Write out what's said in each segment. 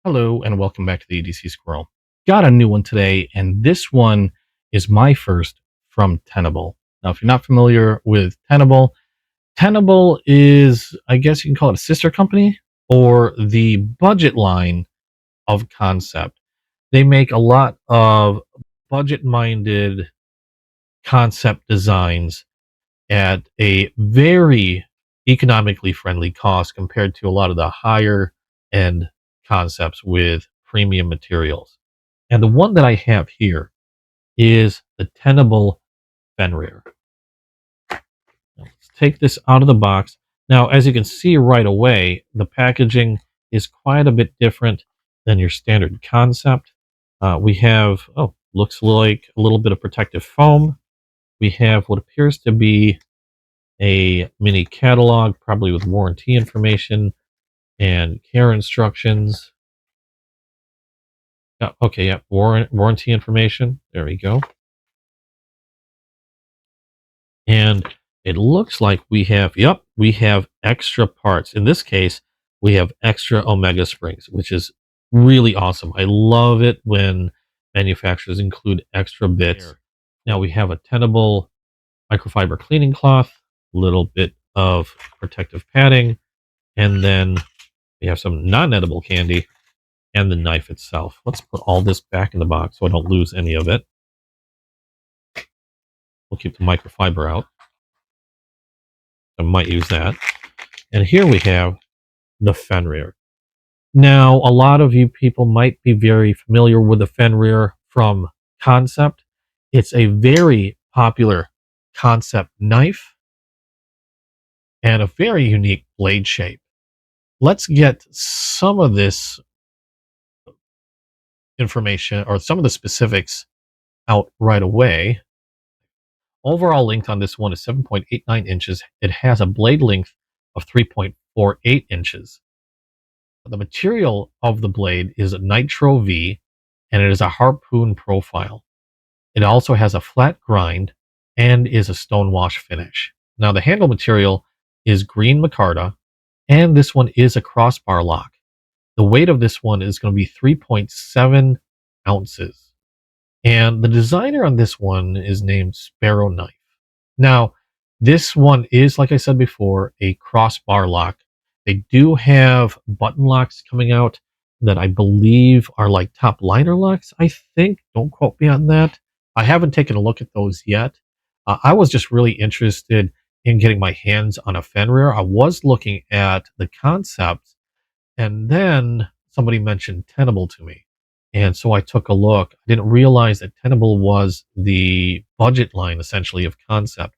Hello and welcome back to the EDC Squirrel. Got a new one today, and this one is my first from Tenable. Now, if you're not familiar with Tenable, Tenable is, I guess you can call it a sister company or the budget line of Concept. They make a lot of budget minded concept designs at a very economically friendly cost compared to a lot of the higher end concepts with premium materials. And the one that I have here is the Tenable Fenrir. Let's take this out of the box. Now, as you can see right away, the packaging is quite a bit different than your standard concept. We have, looks like a little bit of protective foam. We have what appears to be a mini catalog, probably with warranty information and care instructions. Okay, yeah, warranty information. There we go. And it looks like we have extra parts. In this case, we have extra Omega springs, which is really awesome. I love it when manufacturers include extra bits. Now we have a Tenable microfiber cleaning cloth, a little bit of protective padding, and then we have some non-edible candy and the knife itself. Let's put all this back in the box so I don't lose any of it. We'll keep the microfiber out. I might use that. And here we have the Fenrir. Now, a lot of you people might be very familiar with the Fenrir from Concept. It's a very popular concept knife and a very unique blade shape. Let's get some of this information or some of the specifics out right away. Overall length on this one is 7.89 inches. It has a blade length of 3.48 inches. The material of the blade is a Nitro V, and it is a harpoon profile. It also has a flat grind and is a stonewash finish. Now, the handle material is green micarta, and this one is a crossbar lock. The weight of this one is going to be 3.7 ounces. And the designer on this one is named Sparrow Knife. Now, this one is, like I said before, a crossbar lock. They do have button locks coming out that I believe are like top liner locks, I think. Don't quote me on that. I haven't taken a look at those yet. I was just really interested in getting my hands on a Fenrir. I was looking at the concept, and then somebody mentioned Tenable to me. And so I took a look. I didn't realize that Tenable was the budget line, essentially, of Concept.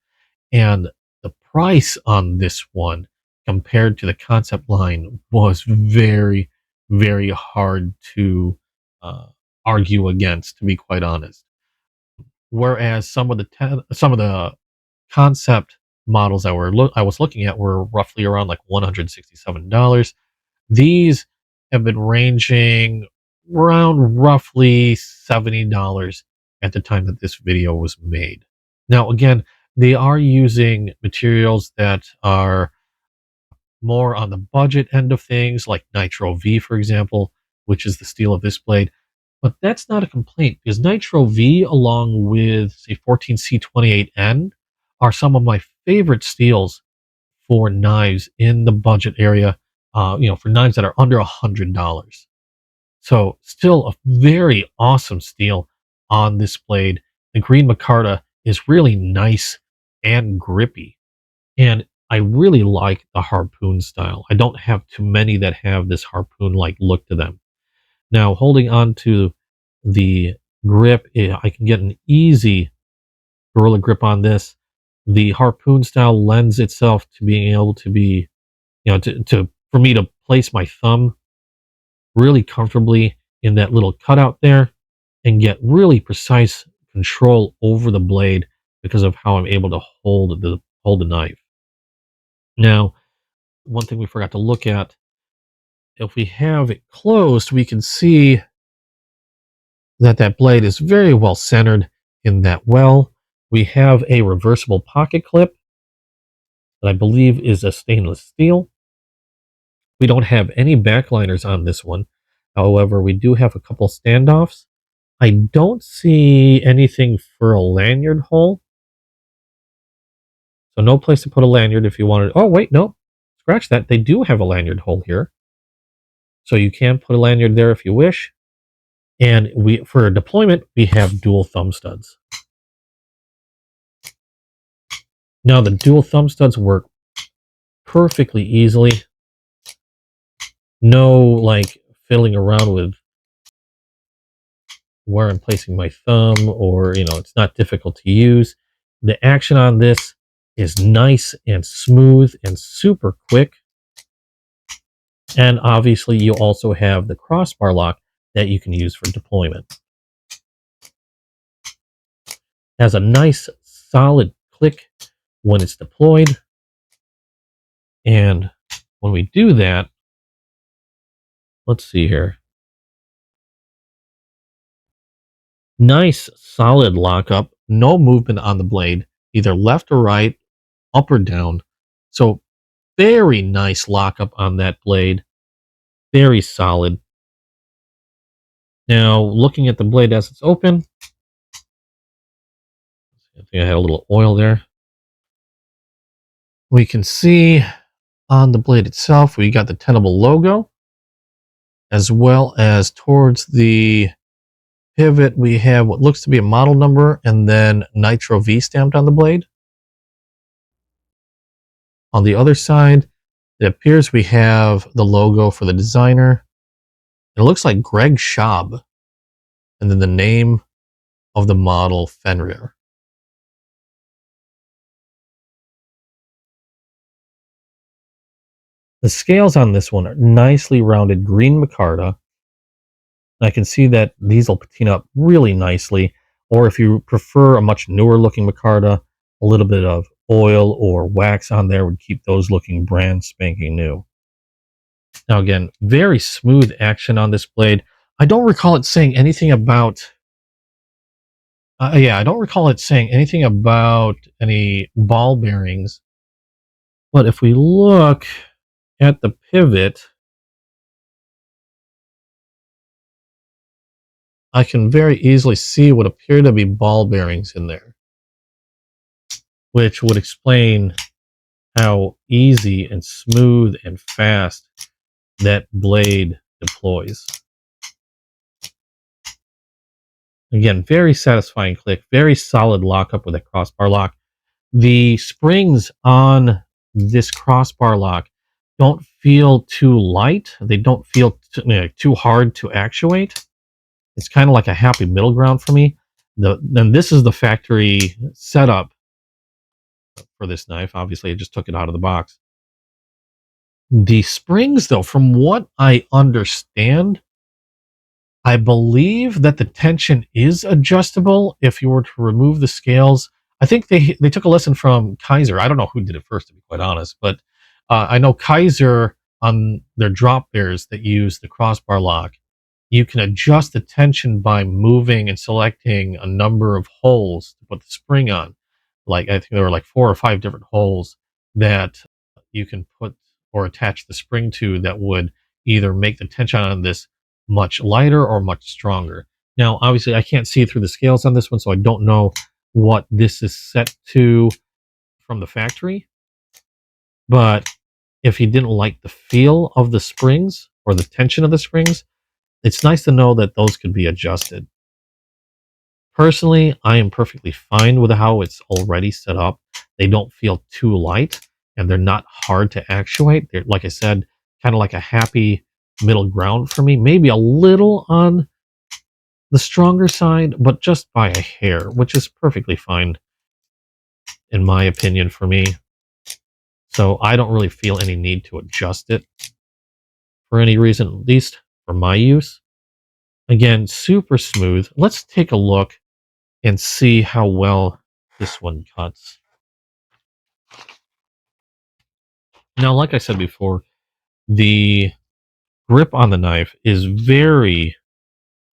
And the price on this one, compared to the Concept line, was very, very hard to argue against, to be quite honest. Whereas some of the Concept models that I was looking at were roughly around like $167. These have been ranging around roughly $70 at the time that this video was made. Now, again, they are using materials that are more on the budget end of things, like Nitro V, for example, which is the steel of this blade. But that's not a complaint, because Nitro V, along with, say, 14C28N, are some of my favorite steels for knives in the budget area, for knives that are under $100. So still a very awesome steel on this blade. The green micarta is really nice and grippy. And I really like the harpoon style. I don't have too many that have this harpoon-like look to them. Now, holding on to the grip, I can get an easy gorilla grip on this. The harpoon style lends itself to being able to be, for me to place my thumb really comfortably in that little cutout there and get really precise control over the blade because of how I'm able to hold the knife. Now, one thing we forgot to look at, if we have it closed, we can see that blade is very well centered in that well. We have a reversible pocket clip that I believe is a stainless steel. We don't have any backliners on this one. However, we do have a couple standoffs. I don't see anything for a lanyard hole. So no place to put a lanyard if you wanted. Oh, wait, no. Scratch that. They do have a lanyard hole here. So you can put a lanyard there if you wish. And for deployment, we have dual thumb studs. Now the dual thumb studs work perfectly easily. No like fiddling around with where I'm placing my thumb, or it's not difficult to use. The action on this is nice and smooth and super quick. And obviously you also have the crossbar lock that you can use for deployment. It has a nice solid click when it's deployed. And when we do that, let's see here. Nice solid lockup, no movement on the blade, either left or right, up or down. So very nice lockup on that blade. Very solid. Now, looking at the blade as it's open, I think I had a little oil there. We can see on the blade itself, we got the Tenable logo, as well as towards the pivot, we have what looks to be a model number and then Nitro V stamped on the blade. On the other side, it appears we have the logo for the designer. It looks like Greg Schaub, and then the name of the model, Fenrir. The scales on this one are nicely rounded green micarta. I can see that these will patina up really nicely, or if you prefer a much newer looking micarta, a little bit of oil or wax on there would keep those looking brand spanking new. Now again, very smooth action on this blade. I don't recall it saying anything about I don't recall it saying anything about any ball bearings. But if we look at the pivot, I can very easily see what appear to be ball bearings in there, which would explain how easy and smooth and fast that blade deploys. Again, very satisfying click, very solid lockup with a crossbar lock. The springs on this crossbar lock don't feel too light. They don't feel too hard to actuate. It's kind of like a happy middle ground for me. Then this is the factory setup for this knife. Obviously, I just took it out of the box. The springs, though, from what I understand, I believe that the tension is adjustable if you were to remove the scales. I think they took a lesson from Kaiser. I don't know who did it first, to be quite honest, but I know Kaiser on their drop bears that use the crossbar lock, you can adjust the tension by moving and selecting a number of holes to put the spring on. Like I think there were like 4 or 5 different holes that you can put or attach the spring to that would either make the tension on this much lighter or much stronger. Now, obviously, I can't see through the scales on this one, so I don't know what this is set to from the factory. But if you didn't like the feel of the springs or the tension of the springs, it's nice to know that those could be adjusted. Personally, I am perfectly fine with how it's already set up. They don't feel too light, and they're not hard to actuate. They're, like I said, kind of like a happy middle ground for me. Maybe a little on the stronger side, but just by a hair, which is perfectly fine, in my opinion, for me. So I don't really feel any need to adjust it for any reason, at least for my use. Again, super smooth. Let's take a look and see how well this one cuts. Now, like I said before, the grip on the knife is very,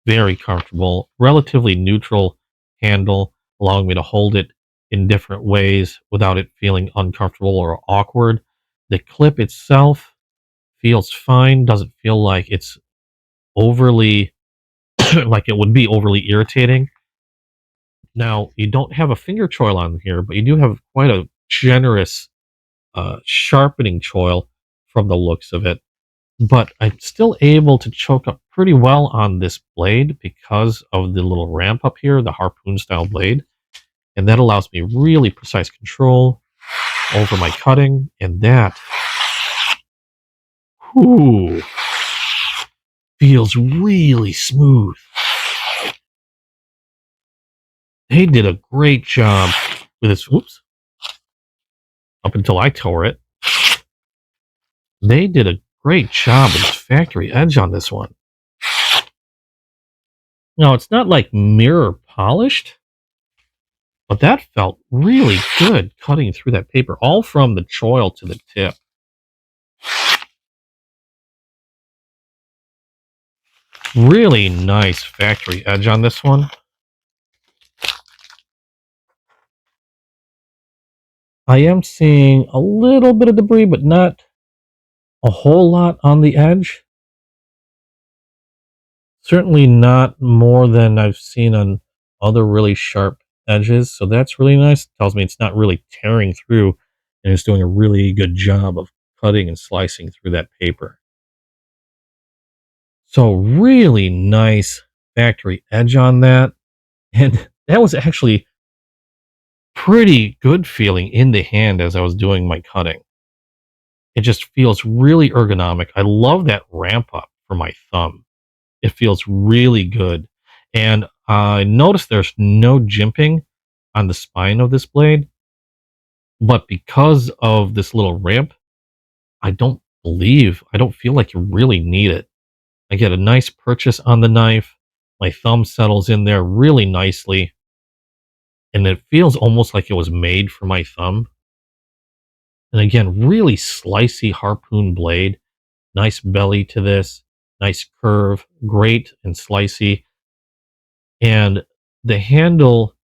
very comfortable, relatively neutral handle, allowing me to hold it in different ways without it feeling uncomfortable or awkward. The clip itself feels fine, doesn't feel like it's overly like it would be overly irritating. Now, you don't have a finger choil on here, but you do have quite a generous sharpening choil from the looks of it. But I'm still able to choke up pretty well on this blade because of the little ramp up here, the harpoon style blade. And that allows me really precise control over my cutting. And that, whew, feels really smooth. They did a great job with this. Whoops. Up until I tore it. They did a great job with this factory edge on this one. Now, it's not like mirror polished, but that felt really good cutting through that paper, all from the choil to the tip. Really nice factory edge on this one. I am seeing a little bit of debris, but not a whole lot on the edge. Certainly not more than I've seen on other really sharp edges, so that's really nice. It tells me it's not really tearing through, and it's doing a really good job of cutting and slicing through that paper. So really nice factory edge on that. And that was actually pretty good feeling in the hand as I was doing my cutting. It just feels really ergonomic. I love that ramp up for my thumb. It feels really good. And I noticed there's no jimping on the spine of this blade, but because of this little ramp, I don't feel like you really need it. I get a nice purchase on the knife. My thumb settles in there really nicely. And it feels almost like it was made for my thumb. And again, really slicey harpoon blade. Nice belly to this. Nice curve. Great and slicey. And the handle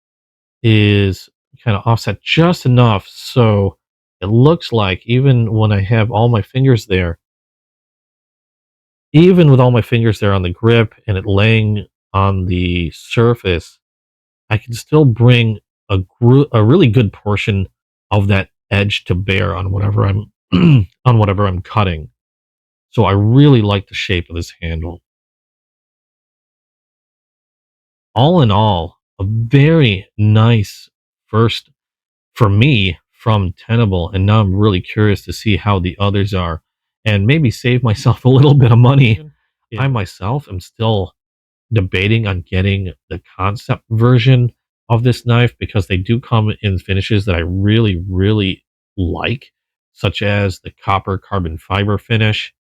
is kind of offset just enough so it looks like even when I have all my fingers there, even with all my fingers there on the grip and it laying on the surface, I can still bring a really good portion of that edge to bear on whatever I'm on whatever I'm cutting. So I really like the shape of this handle. All in all, a very nice first for me from Tenable, and now I'm really curious to see how the others are and maybe save myself a little bit of money. Yeah. I myself am still debating on getting the concept version of this knife because they do come in finishes that I really, really like, such as the copper carbon fiber finish.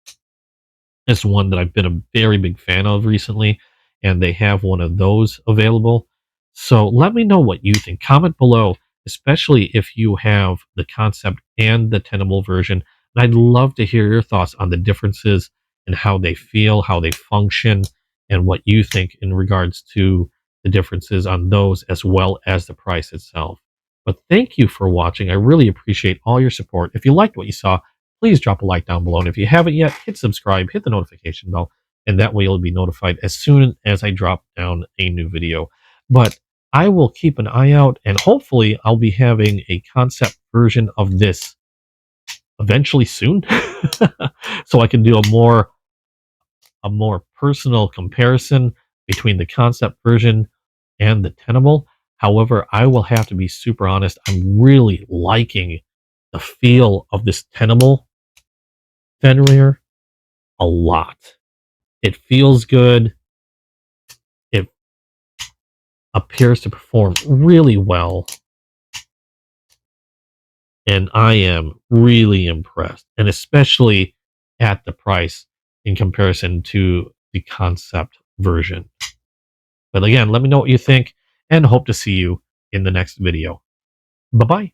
It's one that I've been a very big fan of recently, and they have one of those available. So let me know what you think. Comment below, especially if you have the concept and the Tenable version. And I'd love to hear your thoughts on the differences and how they feel, how they function, and what you think in regards to the differences on those as well as the price itself. But thank you for watching. I really appreciate all your support. If you liked what you saw, please drop a like down below. And if you haven't yet, hit subscribe, hit the notification bell, and that way you'll be notified as soon as I drop down a new video. But I will keep an eye out, and hopefully I'll be having a concept version of this eventually soon. So I can do a more personal comparison between the concept version and the Tenable. However, I will have to be super honest. I'm really liking the feel of this Tenable Fenrir a lot. It feels good. It appears to perform really well. And I am really impressed. And especially at the price in comparison to the concept version. But again, let me know what you think and hope to see you in the next video. Bye-bye.